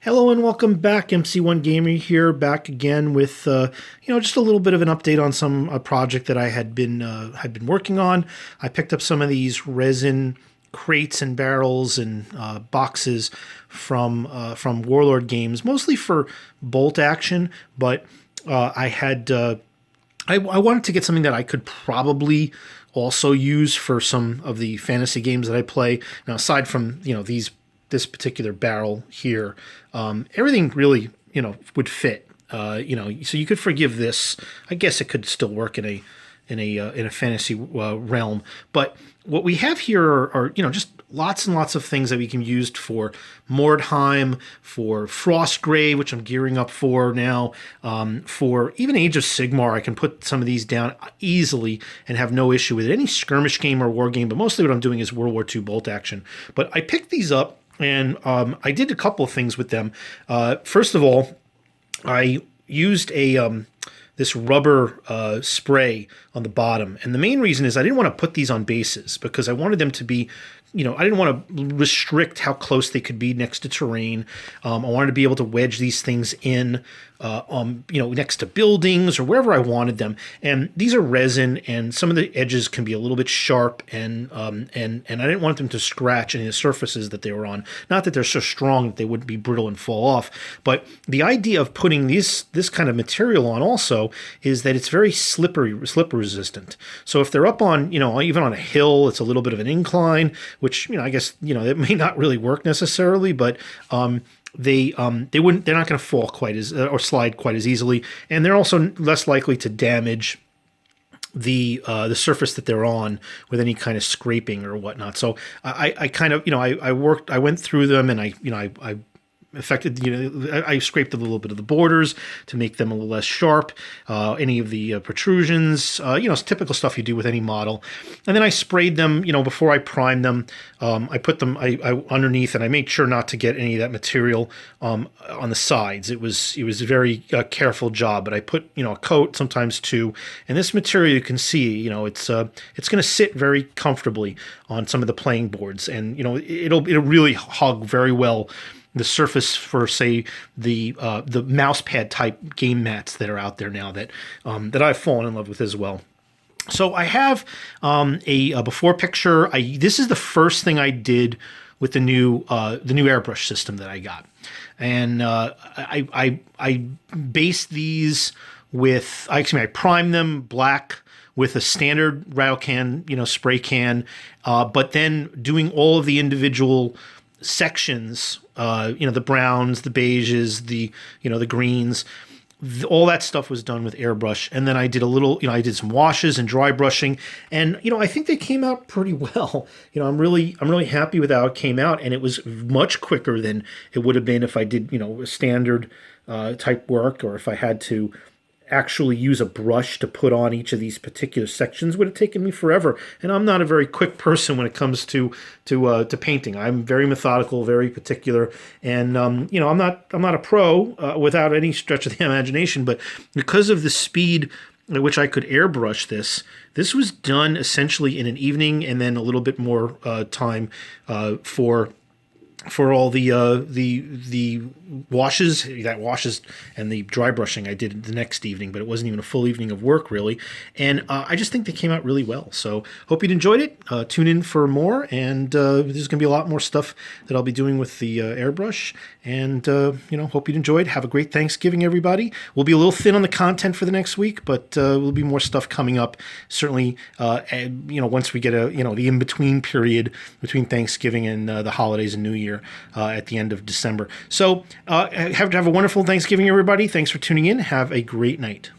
Hello and welcome back. MC1 Gamer here, back again with just a little bit of an update on a project that I had been working on. I picked up some of these resin crates and barrels and boxes from Warlord Games, mostly for bolt action, but I wanted to get something that I could probably also use for some of the fantasy games that I play. Now, aside from this particular barrel here, everything really, would fit. So you could forgive this. I guess it could still work in a fantasy realm. But what we have here are just lots and lots of things that we can use for Mordheim, for Frostgrave, which I'm gearing up for now, for even Age of Sigmar. I can put some of these down easily and have no issue with it. Any skirmish game or war game, but mostly what I'm doing is World War II bolt action. But I picked these up, and I did a couple of things with them. First of all, I used this rubber spray on the bottom. And the main reason is I didn't want to put these on bases because I wanted them to be, I didn't want to restrict how close they could be next to terrain. I wanted to be able to wedge these things in, next to buildings or wherever I wanted them. And these are resin, and some of the edges can be a little bit sharp, and I didn't want them to scratch any of the surfaces that they were on. Not that they're so strong that they wouldn't be brittle and fall off, but the idea of putting this kind of material on also is that it's very slip resistant. So if they're up on, even on a hill, it's a little bit of an incline, which, I guess, it may not really work necessarily, but they're not going to fall quite as or slide quite as easily, and they're also less likely to damage the surface that they're on with any kind of scraping or whatnot. So I kind of, I went through them, and I affected, I scraped a little bit of the borders to make them a little less sharp, any of the protrusions, it's typical stuff you do with any model. And then I sprayed them, before I primed them. I put them I underneath, and I made sure not to get any of that material on the sides. It was a very careful job, but I put, a coat, sometimes two. And this material, you can see, it's going to sit very comfortably on some of the playing boards, and, it'll really hug very well the surface for, say, the mouse pad type game mats that are out there now that I've fallen in love with as well. So I have a before picture. This is the first thing I did with the new Airbrush system that I got, and I based these with I primed them black with a standard rattle can, spray can, but then doing all of the individual sections, the browns, the beiges, the greens, all that stuff was done with Airbrush. And then I did I did some washes and dry brushing, and I think they came out pretty well. I'm really happy with how it came out, and it was much quicker than it would have been if I did a standard type work, or if I had to actually use a brush to put on each of these particular sections. Would have taken me forever, and I'm not a very quick person when it comes to painting. I'm very methodical, very particular, and I'm not a pro without any stretch of the imagination. But because of the speed at which I could airbrush this was done essentially in an evening, and then a little bit more time for all the washes and the dry brushing I did the next evening, but it wasn't even a full evening of work really. And I just think they came out really well. So hope you enjoyed it. Tune in for more, and there's going to be a lot more stuff that I'll be doing with the Airbrush. And hope you enjoyed. Have a great Thanksgiving, everybody. We'll be a little thin on the content for the next week, but there'll be more stuff coming up. Certainly, once we get the in between period between Thanksgiving and the holidays and New Year at the end of December. So have a wonderful Thanksgiving, everybody. Thanks for tuning in. Have a great night.